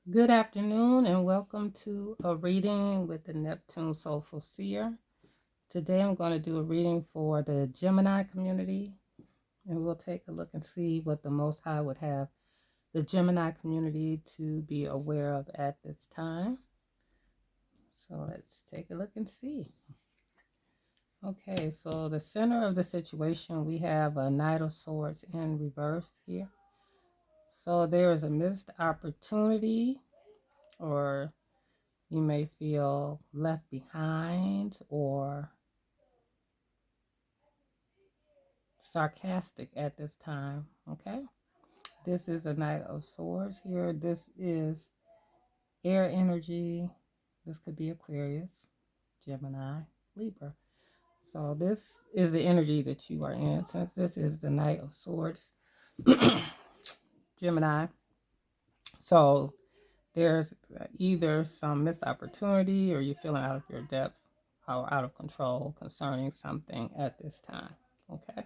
Good afternoon and welcome to a reading with the Neptune Soulful Seer. Today I'm going to do a reading for the Gemini community, and we'll take a look and see what the Most High would have the Gemini community to be aware of at this time. So let's take a look and see. Okay, so the center of the situation, we have a Knight of Swords in reverse here. So there is a missed opportunity, or you may feel left behind or sarcastic at this time. Okay. This is a Knight of Swords here. This is air energy. This could be Aquarius, Gemini, Libra. So this is the energy that you are in. Since this is the Knight of Swords, Gemini. So there's either some missed opportunity or you're feeling out of your depth or out of control concerning something at this time. Okay.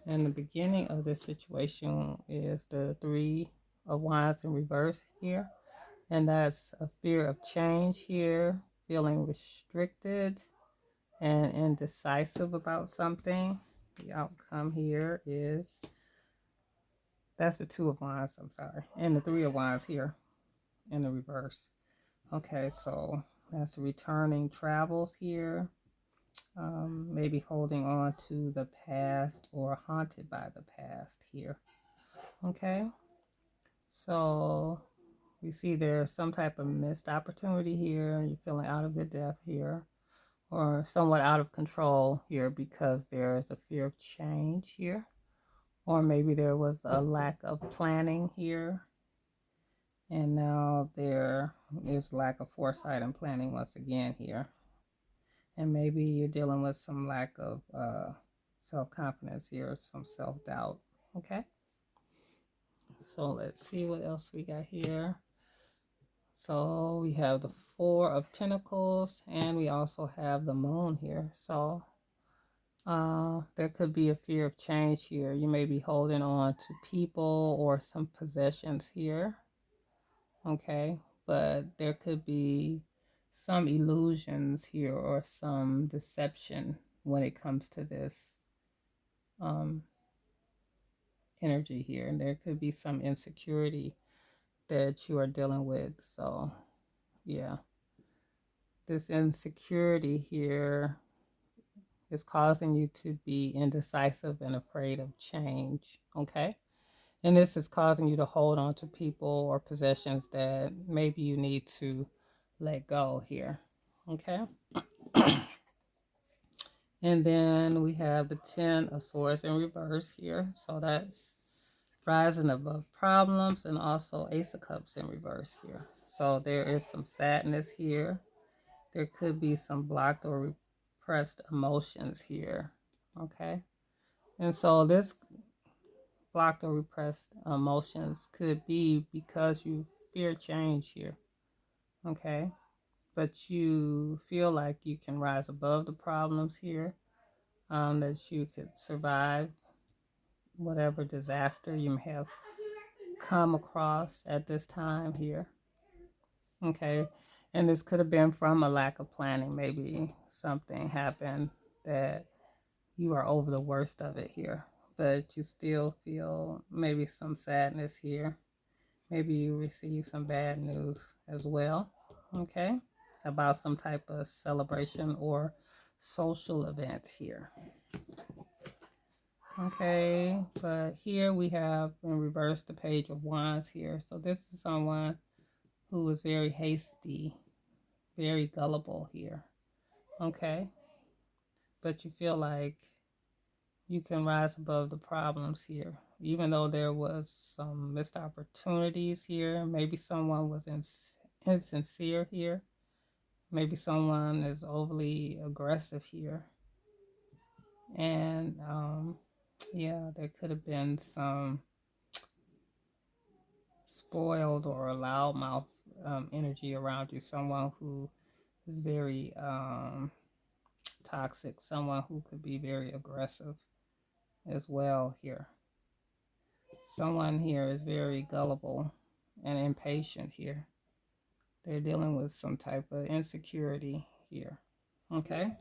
And the beginning of this situation is the Three of Wands in reverse here. And that's a fear of change here, feeling restricted and indecisive about something. The outcome here is that's the Two of Wands, I'm sorry, and the Three of Wands here in the reverse. Okay, so that's returning travels here, maybe holding on to the past or haunted by the past here. Okay, so we see there's some type of missed opportunity here. You're feeling out of your depth here, or somewhat out of control here because there's a fear of change here, or maybe there was a lack of planning here, and now there is lack of foresight and planning once again here. And maybe you're dealing with some lack of self-confidence here, some self-doubt. Okay, so let's see what else we got here. So we have the Four of Pentacles, and we also have the Moon here. So there could be a fear of change here. You may be holding on to people or some possessions here. Okay, but there could be some illusions here or some deception when it comes to this um, energy here. And there could be some insecurity that you are dealing with. So, yeah, this insecurity here is causing you to be indecisive and afraid of change. Okay. And this is causing you to hold on to people or possessions that maybe you need to let go here. Okay. And then we have the Ten of Swords in reverse here. So that's rising above problems, and also Ace of Cups in reverse here. So there is some sadness here. There could be some blocked or repressed emotions here. Okay. And so this blocked or repressed emotions could be because you fear change here. Okay. But you feel like you can rise above the problems here, that you could survive whatever disaster you may have come across at this time here. Okay. And this could have been from a lack of planning. Maybe something happened that you are over the worst of it here, but you still feel maybe some sadness here. Maybe you receive some bad news as well. Okay. About some type of celebration or social event here. Okay, but here we have in reverse the Page of Wands here. So this is someone who is very hasty, very gullible here. Okay, but you feel like you can rise above the problems here, even though there was some missed opportunities here. Maybe someone was insincere here. Maybe someone is overly aggressive here. And yeah, there could have been some spoiled or loudmouth energy around you. Someone who is very toxic. Someone who could be very aggressive as well here. Someone here is very gullible and impatient here. They're dealing with some type of insecurity here. Okay.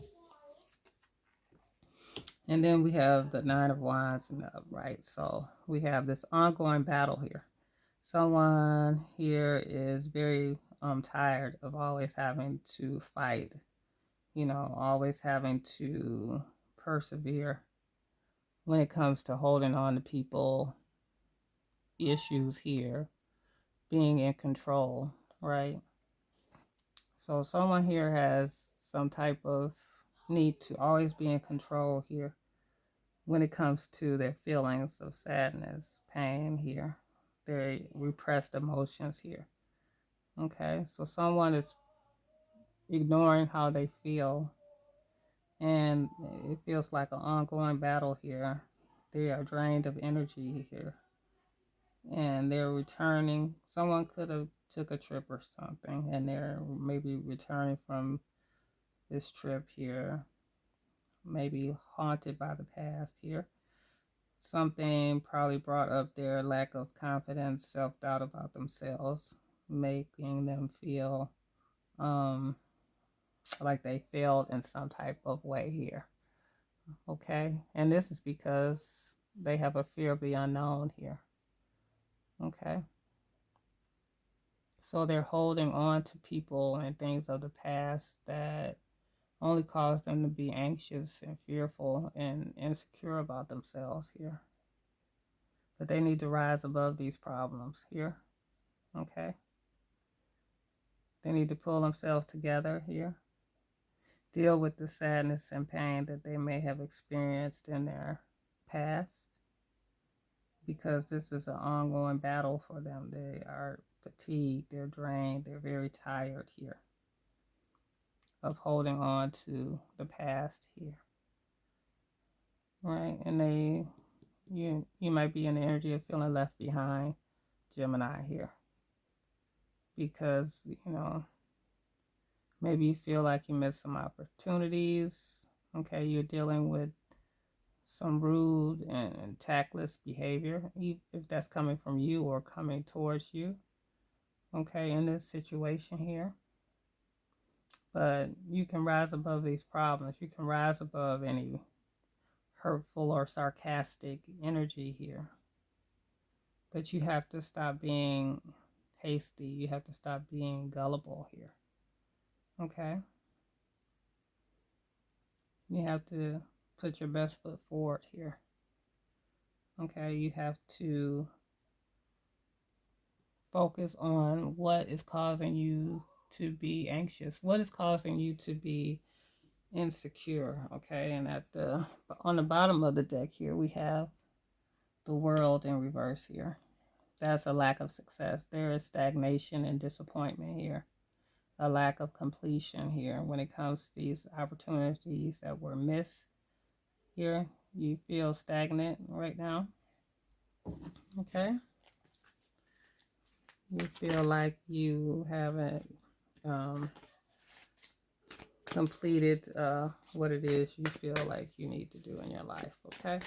And then we have the Nine of Wands in the upright. So we have this ongoing battle here. Someone here is very tired of always having to fight, always having to persevere when it comes to holding on to people, issues here, being in control, right? So someone here has some type of need to always be in control here when it comes to their feelings of sadness, pain here, their repressed emotions here. Okay, so someone is ignoring how they feel, and it feels like an ongoing battle here. They are drained of energy here, and they're returning. Someone could have took a trip or something, and they're maybe returning from this trip here, maybe haunted by the past here. Something probably brought up their lack of confidence, self-doubt about themselves, making them feel like they failed in some type of way here. Okay, and this is because they have a fear of the unknown here. Okay, so they're holding on to people and things of the past that only cause them to be anxious and fearful and insecure about themselves here. But they need to rise above these problems here. Okay, they need to pull themselves together here, deal with the sadness and pain that they may have experienced in their past, because this is an ongoing battle for them. They are fatigued, they're drained, they're very tired here of holding on to the past here. Right? And you might be in the energy of feeling left behind, Gemini here. Because, maybe you feel like you missed some opportunities. Okay, you're dealing with some rude and tactless behavior, if that's coming from you or coming towards you, okay, in this situation here. But you can rise above these problems. You can rise above any hurtful or sarcastic energy here. But you have to stop being hasty. You have to stop being gullible here. Okay? You have to put your best foot forward here. Okay? You have to focus on what is causing you to be anxious, what is causing you to be insecure. Okay, and on the bottom of the deck here we have the World in reverse here. That's a lack of success. There is stagnation and disappointment here, a lack of completion here when it comes to these opportunities that were missed here. You feel stagnant right now. Okay, you feel like you haven't completed what it is you feel like you need to do in your life. Okay,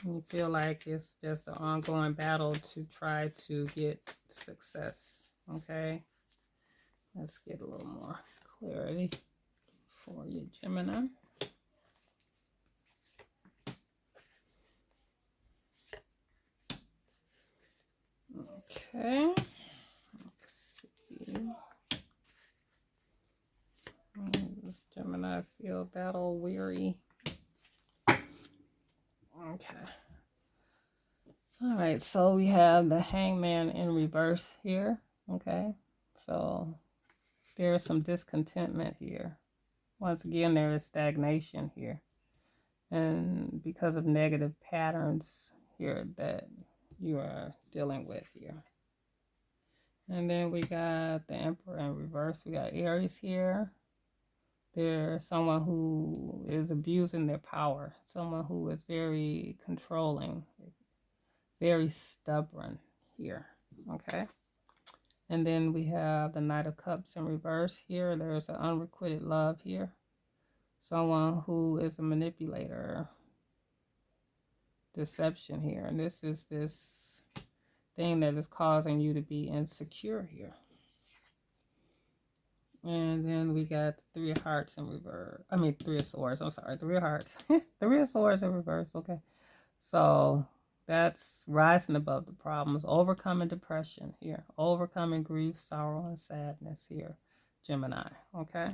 you feel like it's just an ongoing battle to try to get success. Okay, let's get a little more clarity for you, Gemini. Okay, let's see. Does Gemini feel battle weary? Okay. All right, so we have the Hangman in reverse here. Okay, so there is some discontentment here. Once again, there is stagnation here. And because of negative patterns here that you are dealing with here. And then we got the Emperor in reverse. We got Aries here. There's someone who is abusing their power. Someone who is very controlling, very stubborn here. Okay. And then we have the Knight of Cups in reverse here. There's an unrequited love here. Someone who is a manipulator, deception here. And this is this thing that is causing you to be insecure here. And then we got the Three of Hearts in reverse. I mean, Three of Swords. I'm sorry, Three of Hearts. Three of Swords in reverse. Okay. So that's rising above the problems, overcoming depression here, overcoming grief, sorrow, and sadness here, Gemini. Okay.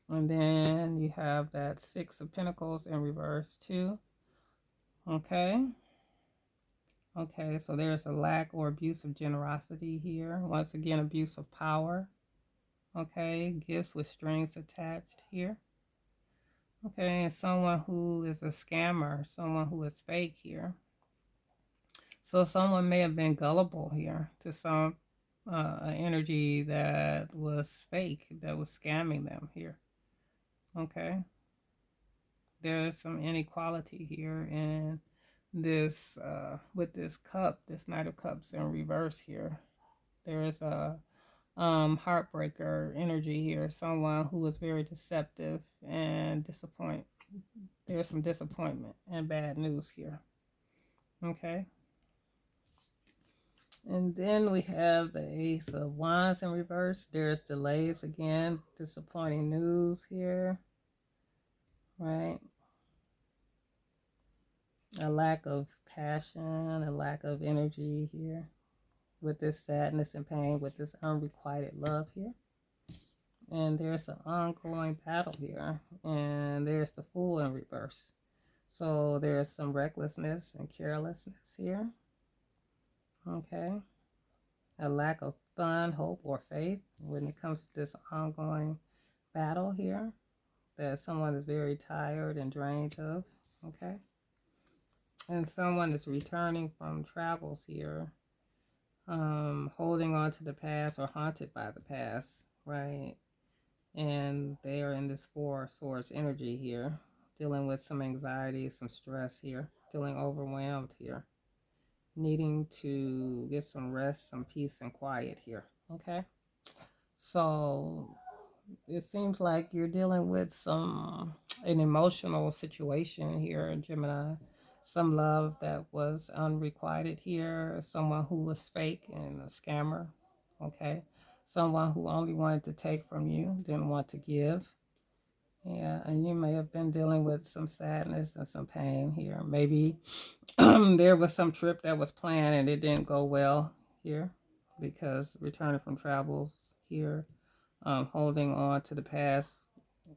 And then you have that Six of Pentacles in reverse too. Okay. Okay, so there's a lack or abuse of generosity here. Once again, abuse of power. Okay, gifts with strings attached here. Okay, and someone who is a scammer, someone who is fake here. So someone may have been gullible here to some energy that was fake, that was scamming them here. Okay, there's some inequality here in this with this cup, this Knight of Cups in reverse here. There's a heartbreaker energy here, someone who was very deceptive and disappoint. There's some disappointment and bad news here. Okay. And then we have the Ace of Wands in reverse. There's delays again, disappointing news here, right? A lack of passion, a lack of energy here with this sadness and pain, with this unrequited love here. And there's an ongoing battle here, and there's the Fool in reverse. So there's some recklessness and carelessness here. Okay. A lack of fun, hope, or faith when it comes to this ongoing battle here that someone is very tired and drained of. Okay. And someone is returning from travels here, holding on to the past or haunted by the past, right? And they are in this Four of Swords energy here, dealing with some anxiety, some stress here, feeling overwhelmed here, needing to get some rest, some peace and quiet here. Okay. So it seems like you're dealing with an emotional situation here, Gemini. Some love that was unrequited here, someone who was fake and a scammer. Okay. Someone who only wanted to take from you, didn't want to give. Yeah, and you may have been dealing with some sadness and some pain here. Maybe there was some trip that was planned and it didn't go well here because returning from travels here, holding on to the past,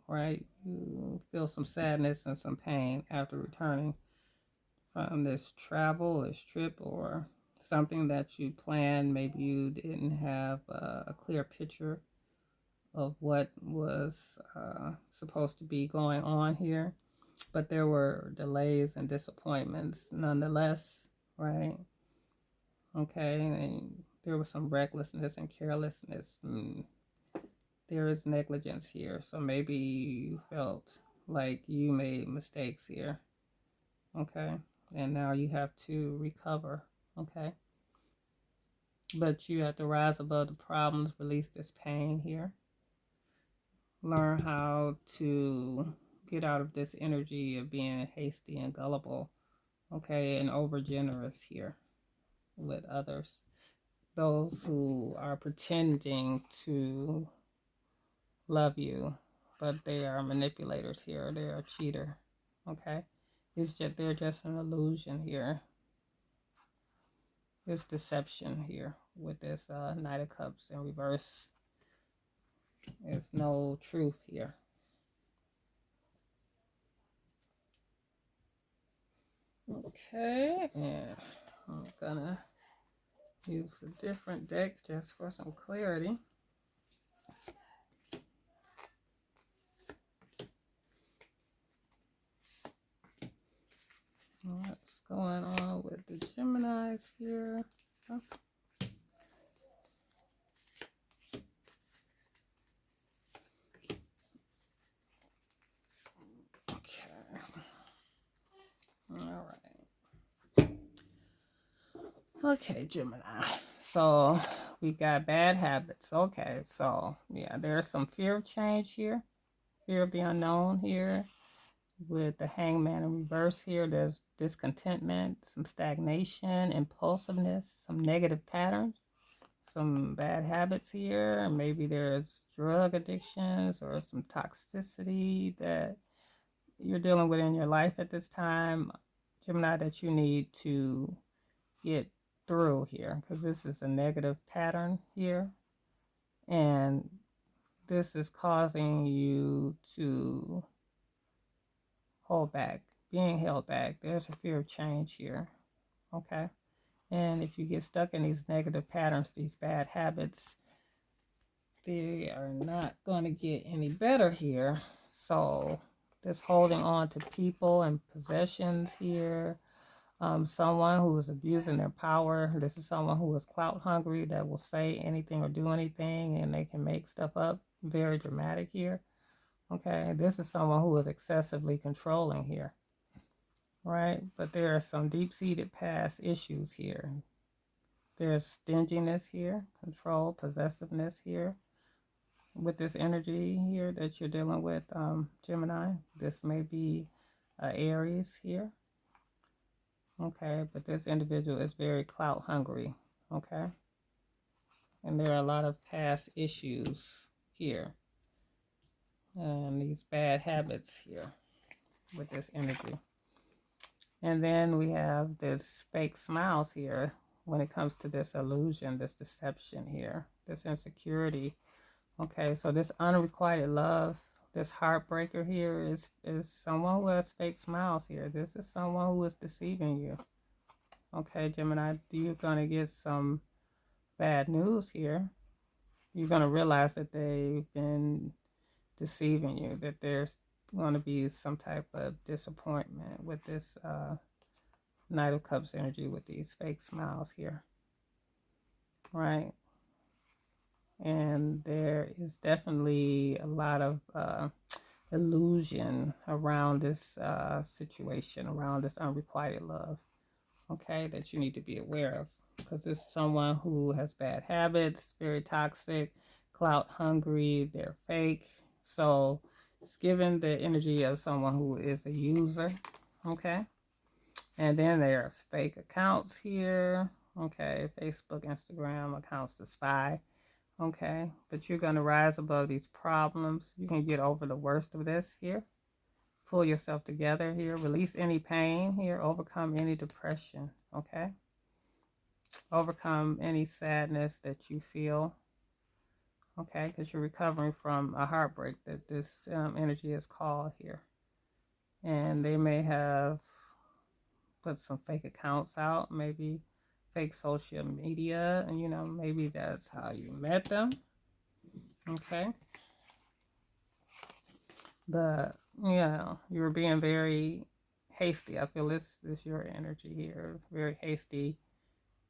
right? You feel some sadness and some pain after returning from this travel, this trip, or something that you planned. Maybe you didn't have a clear picture of what was supposed to be going on here, but there were delays and disappointments nonetheless, right? Okay, and there was some recklessness and carelessness. There is negligence here, so maybe you felt like you made mistakes here, okay? And now you have to recover, okay? But you have to rise above the problems, release this pain here. Learn how to get out of this energy of being hasty and gullible, okay, and over generous here with others. Those who are pretending to love you, but they are manipulators here. They are a cheater, okay? They're just an illusion here. It's deception here with this Knight of Cups in reverse. There's no truth here. Okay, and I'm gonna use a different deck just for some clarity. What's going on with the Geminis here? Oh. Okay. All right. Okay, Gemini. So we got bad habits. Okay, so yeah, there's some fear of change here, fear of the unknown here. with the Hangman in reverse here. There's discontentment, some stagnation, impulsiveness, some negative patterns, some bad habits here. And maybe there's drug addictions or some toxicity that you're dealing with in your life at this time, Gemini, that you need to get through here, because this is a negative pattern here. And this is causing you to hold back, being held back. There's a fear of change here. Okay. And if you get stuck in these negative patterns, these bad habits, they are not going to get any better here. So this holding on to people and possessions here. Someone who is abusing their power. This is someone who is clout hungry, that will say anything or do anything, and they can make stuff up. Very dramatic here. Okay, this is someone who is excessively controlling here, right? But there are some deep-seated past issues here. There's stinginess here, control, possessiveness here with this energy here that you're dealing with, Gemini. This may be Aries here. Okay, but this individual is very clout hungry. Okay, and there are a lot of past issues here and these bad habits here with this energy. And then we have this fake smiles here when it comes to this illusion, this deception here, this insecurity. Okay, so this unrequited love, this heartbreaker here is someone who has fake smiles here. This is someone who is deceiving you. Okay, Gemini, you're going to get some bad news here. You're going to realize that they've been deceiving you, that there's going to be some type of disappointment with this Knight of Cups energy with these fake smiles here, right? And there is definitely a lot of illusion around this situation, around this unrequited love, okay, that you need to be aware of, because this is someone who has bad habits, very toxic, clout hungry, they're fake. So it's given the energy of someone who is a user, okay? And then there's fake accounts here, okay? Facebook, Instagram accounts to spy, okay? But you're going to rise above these problems. You can get over the worst of this here. Pull yourself together here. Release any pain here. Overcome any depression, okay? Overcome any sadness that you feel, okay? Because you're recovering from a heartbreak that this energy is called here. And they may have put some fake accounts out, maybe fake social media, and maybe that's how you met them, okay? But you were being very hasty. I feel this is your energy here, very hasty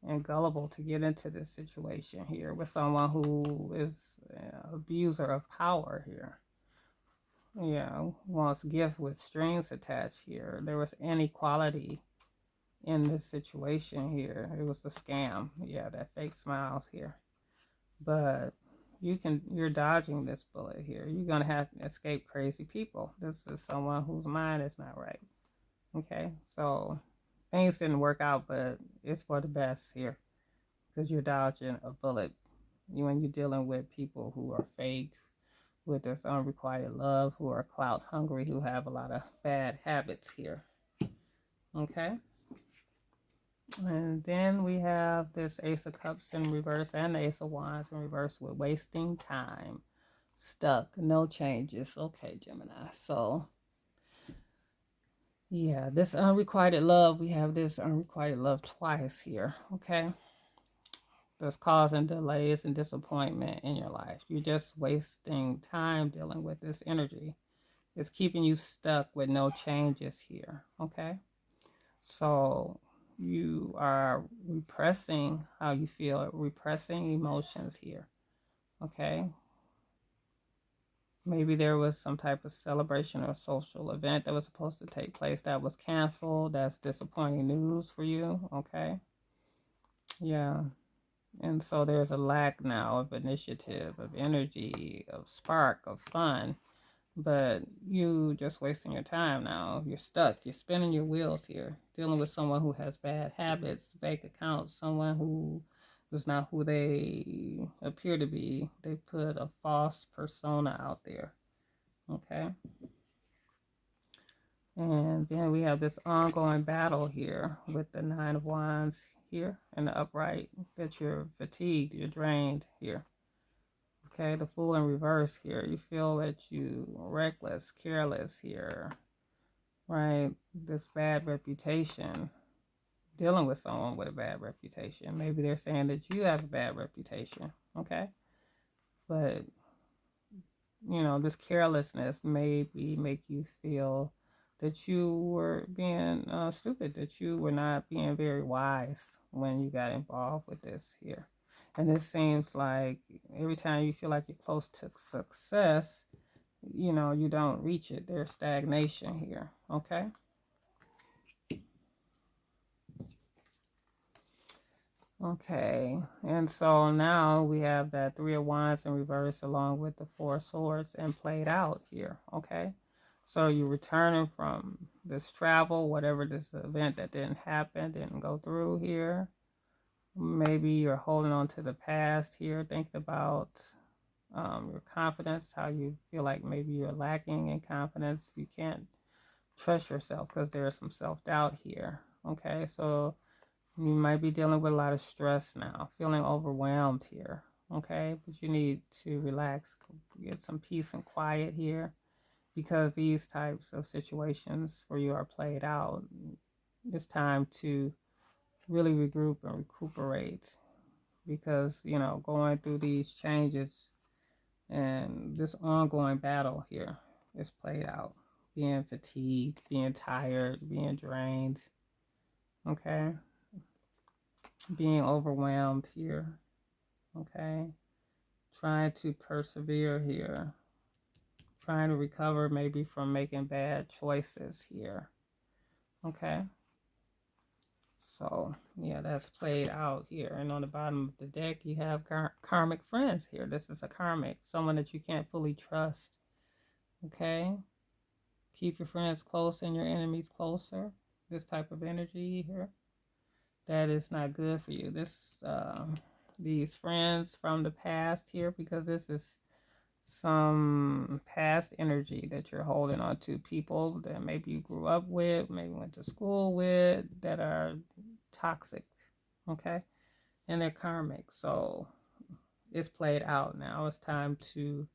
and gullible to get into this situation here with someone who is an abuser of power here. Wants gift with strings attached here. There was inequality in this situation here. It was a scam. Yeah, that fake smiles here. But you're dodging this bullet here. You're gonna have to escape crazy people. This is someone whose mind is not right. Okay, so things didn't work out, but it's for the best here, because you're dodging a bullet when you're dealing with people who are fake, with this unrequited love, who are clout hungry, who have a lot of bad habits here. Okay. And then we have this Ace of Cups in reverse and the Ace of Wands in reverse with wasting time, stuck, no changes. Okay, Gemini. So, yeah, this unrequited love, we have this unrequited love twice here, okay? That's causing delays and disappointment in your life. You're just wasting time dealing with this energy. It's keeping you stuck with no changes here, okay? So you are repressing how you feel, repressing emotions here, okay? Maybe there was some type of celebration or social event that was supposed to take place that was canceled. That's disappointing news for you, okay? Yeah. And so there's a lack now of initiative, of energy, of spark, of fun but you just wasting your time now. You're stuck. You're spinning your wheels here, dealing with someone who has bad habits, fake accounts, someone who is not who they appear to be. They put a false persona out there. Okay. And then we have this ongoing battle here with the Nine of Wands here and the upright, that you're fatigued, you're drained here. Okay, the Fool in reverse here. You feel that you reckless, careless here, right? This bad reputation, dealing with someone with a bad reputation. Maybe they're saying that you have a bad reputation, okay? But, this carelessness maybe make you feel that you were being stupid, that you were not being very wise when you got involved with this here. And this seems like every time you feel like you're close to success, you don't reach it. There's stagnation here, okay? Okay, and so now we have that Three of Wands in reverse along with the Four of Swords and played out here, okay? So you're returning from this travel, whatever this event that didn't happen, didn't go through here. Maybe you're holding on to the past here, thinking about your confidence, how you feel like maybe you're lacking in confidence. You can't trust yourself because there's some self-doubt here, okay? So you might be dealing with a lot of stress now, feeling overwhelmed here, okay? But you need to relax, get some peace and quiet here because these types of situations for you are played out. It's time to really regroup and recuperate because, going through these changes and this ongoing battle here is played out. Being fatigued, being tired, being drained, okay? Being overwhelmed here, okay? Trying to persevere here, trying to recover maybe from making bad choices here, okay? So, yeah, that's played out here. And on the bottom of the deck, you have karmic friends here. This is a karmic, someone that you can't fully trust, okay? Keep your friends close and your enemies closer. This type of energy here. That is not good for you. These friends from the past here, because this is some past energy that you're holding on to. People that maybe you grew up with, maybe went to school with, that are toxic, okay? And they're karmic. So it's played out now. It's time to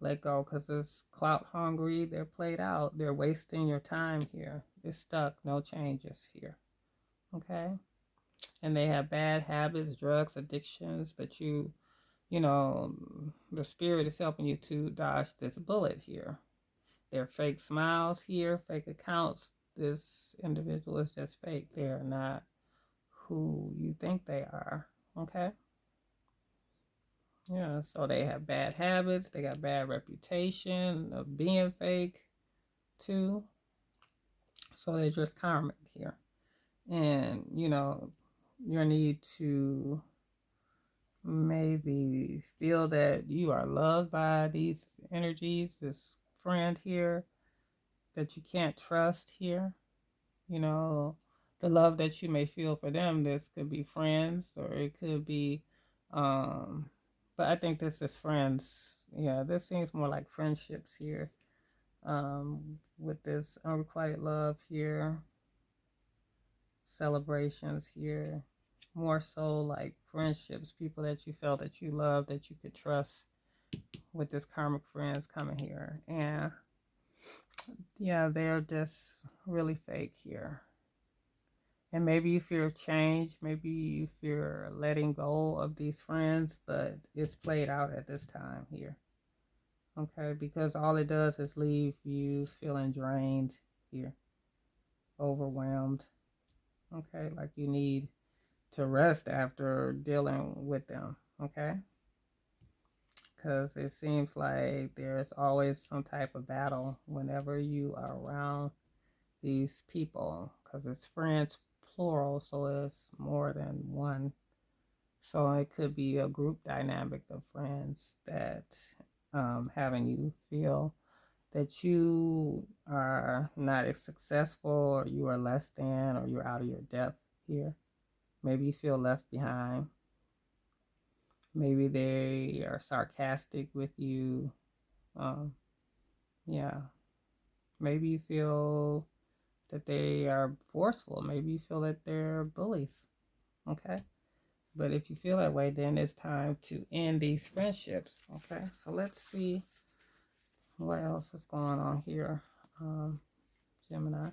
let go because it's clout hungry. They're played out. They're wasting your time here. It's stuck. No changes here, okay? And they have bad habits, drugs, addictions, but the spirit is helping you to dodge this bullet here. There are fake smiles here, fake accounts. This individual is just fake. They're not who you think they are, okay? Yeah, so they have bad habits. They got bad reputation of being fake too. So they're just karmic here. And, your need to maybe feel that you are loved by these energies, this friend here that you can't trust here, the love that you may feel for them. This could be friends or it could be, but I think this is friends. Yeah, this seems more like friendships here, with this unrequited love here, celebrations here, more so like friendships, people that you felt that you loved, that you could trust, with this karmic friends coming here. And yeah, they're just really fake here. And maybe you fear change, maybe you fear letting go of these friends, but it's played out at this time here, okay? Because all it does is leave you feeling drained here, overwhelmed, okay? Like you need to rest after dealing with them, okay? Because it seems like there's always some type of battle whenever you are around these people, because it's friends plural, so it's more than one. So it could be a group dynamic of friends that having you feel that you are not as successful, or you are less than, or you're out of your depth here. Maybe you feel left behind. Maybe they are sarcastic with you. Um, yeah. Maybe you feel that they are forceful. Maybe you feel that they're bullies. Okay. But if you feel that way, then it's time to end these friendships. Okay. So let's see what else is going on here, Gemini.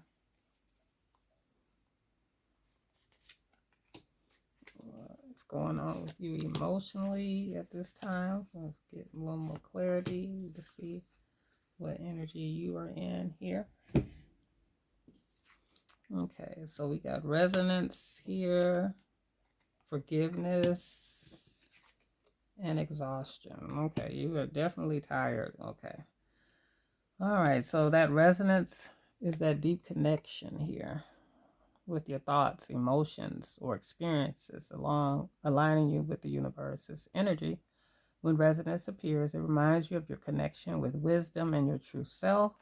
What's going on with you emotionally at this time? Let's get a little more clarity to see what energy you are in here. Okay, so we got resonance here, forgiveness, and exhaustion. Okay, you are definitely tired. Okay. All right, so that resonance is that deep connection here with your thoughts, emotions, or experiences along aligning you with the universe's energy. When resonance appears, it reminds you of your connection with wisdom and your true self.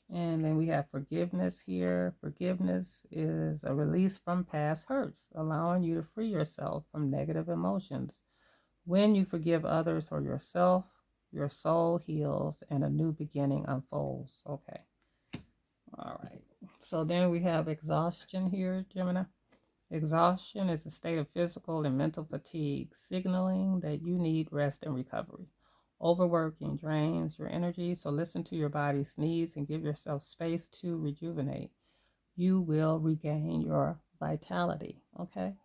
And then we have forgiveness here. Forgiveness is a release from past hurts, allowing you to free yourself from negative emotions. When you forgive others or yourself, your soul heals and a new beginning unfolds. Okay. All right. So then we have exhaustion here, Gemini. Exhaustion is a state of physical and mental fatigue, signaling that you need rest and recovery. Overworking drains your energy, so listen to your body's needs and give yourself space to rejuvenate. You will regain your vitality. Okay?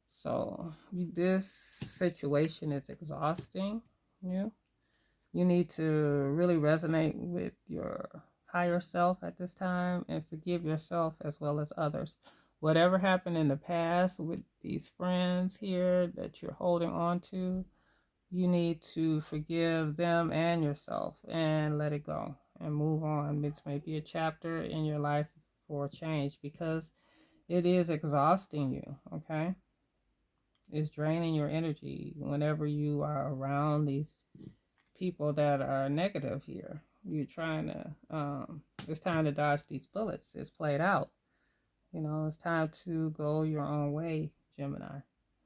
So this situation is exhausting you. You need to really resonate with your higher self at this time and forgive yourself as well as others. Whatever happened in the past with these friends here that you're holding on to, you need to forgive them and yourself and let it go and move on. It's maybe a chapter in your life for change because it is exhausting you, okay? It's draining your energy whenever you are around these people that are negative here. You're trying to, it's time to dodge these bullets. It's played out. It's time to go your own way, Gemini.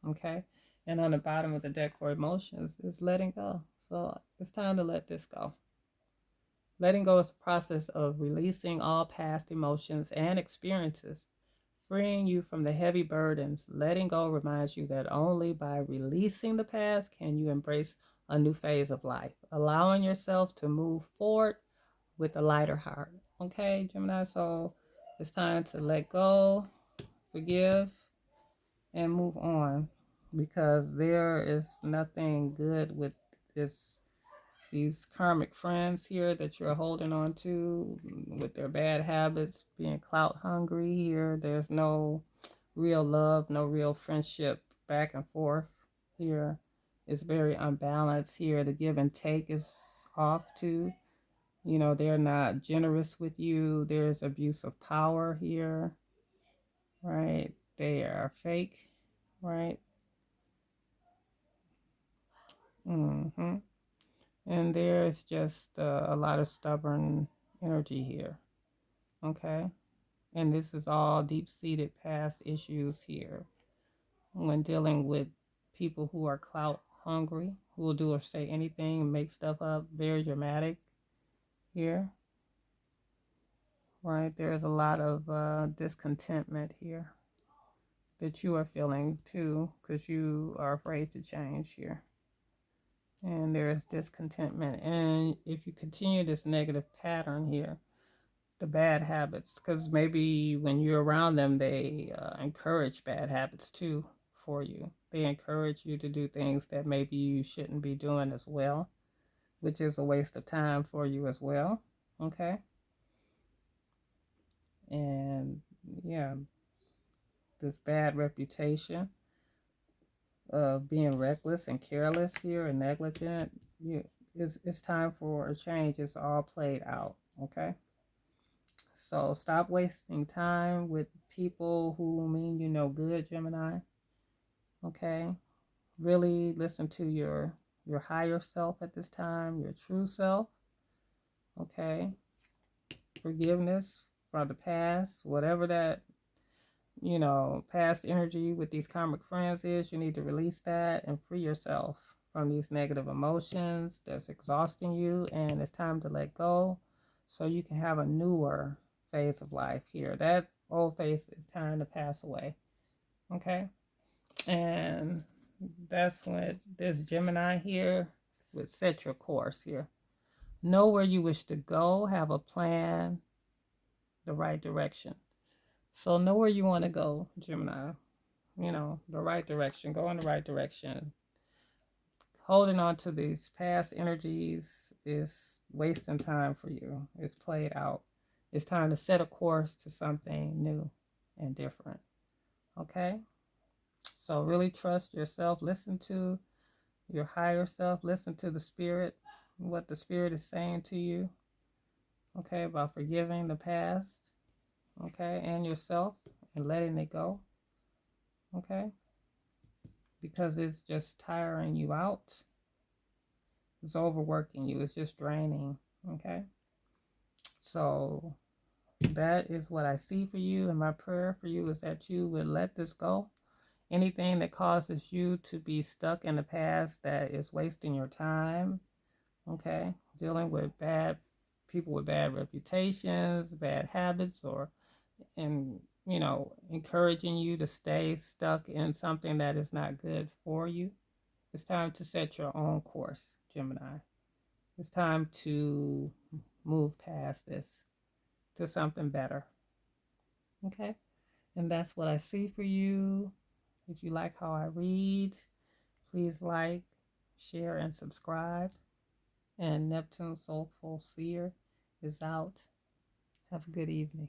Okay? And on the bottom of the deck for emotions is letting go. So it's time to let this go. Letting go is the process of releasing all past emotions and experiences, freeing you from the heavy burdens. Letting go reminds you that only by releasing the past can you embrace a new phase of life, allowing yourself to move forward with a lighter heart. Okay, Gemini? So it's time to let go, forgive, and move on because there is nothing good with these karmic friends here that you're holding on to with their bad habits, being clout hungry here. There's no real love, no real friendship back and forth here. It's very unbalanced here. The give and take is off too. They're not generous with you. There's abuse of power here, right? They are fake, right? Mm-hmm. And there's just a lot of stubborn energy here, okay? And this is all deep-seated past issues here when dealing with people who are clout hungry, who will do or say anything, make stuff up, very dramatic here, right? There's a lot of discontentment here that you are feeling too because you are afraid to change here. And there is discontentment. And if you continue this negative pattern here, the bad habits, because maybe when you're around them, they encourage bad habits too for you. They encourage you to do things that maybe you shouldn't be doing as well, which is a waste of time for you as well. Okay. And yeah, this bad reputation of being reckless and careless here and negligent, it's time for a change. It's all played out. Okay. So stop wasting time with people who mean you no good, Gemini. Okay? Really listen to your higher self at this time, your true self. Okay. Forgiveness from the past, whatever that, past energy with these karmic friends is, you need to release that and free yourself from these negative emotions that's exhausting you. And it's time to let go so you can have a newer phase of life here. That old phase is time to pass away. Okay. And that's when this Gemini here would set your course here. Know where you wish to go, have a plan, the right direction. So know where you want to go, Gemini. The right direction. Go in the right direction. Holding on to these past energies is wasting time for you. It's played out. It's time to set a course to something new and different. Okay? So really trust yourself. Listen to your higher self. Listen to the spirit, what the spirit is saying to you. Okay? About forgiving the past. Okay? And yourself and letting it go. Okay? Because it's just tiring you out. It's overworking you. It's just draining. Okay? So that is what I see for you. And my prayer for you is that you would let this go. Anything that causes you to be stuck in the past that is wasting your time. Okay? Dealing with bad people with bad reputations, bad habits, or encouraging you to stay stuck in something that is not good for you. It's time to set your own course, Gemini. It's time to move past this to something better. Okay? And that's what I see for you. If you like how I read, please like, share, and subscribe. And Neptune Soulful Seer is out. Have a good evening.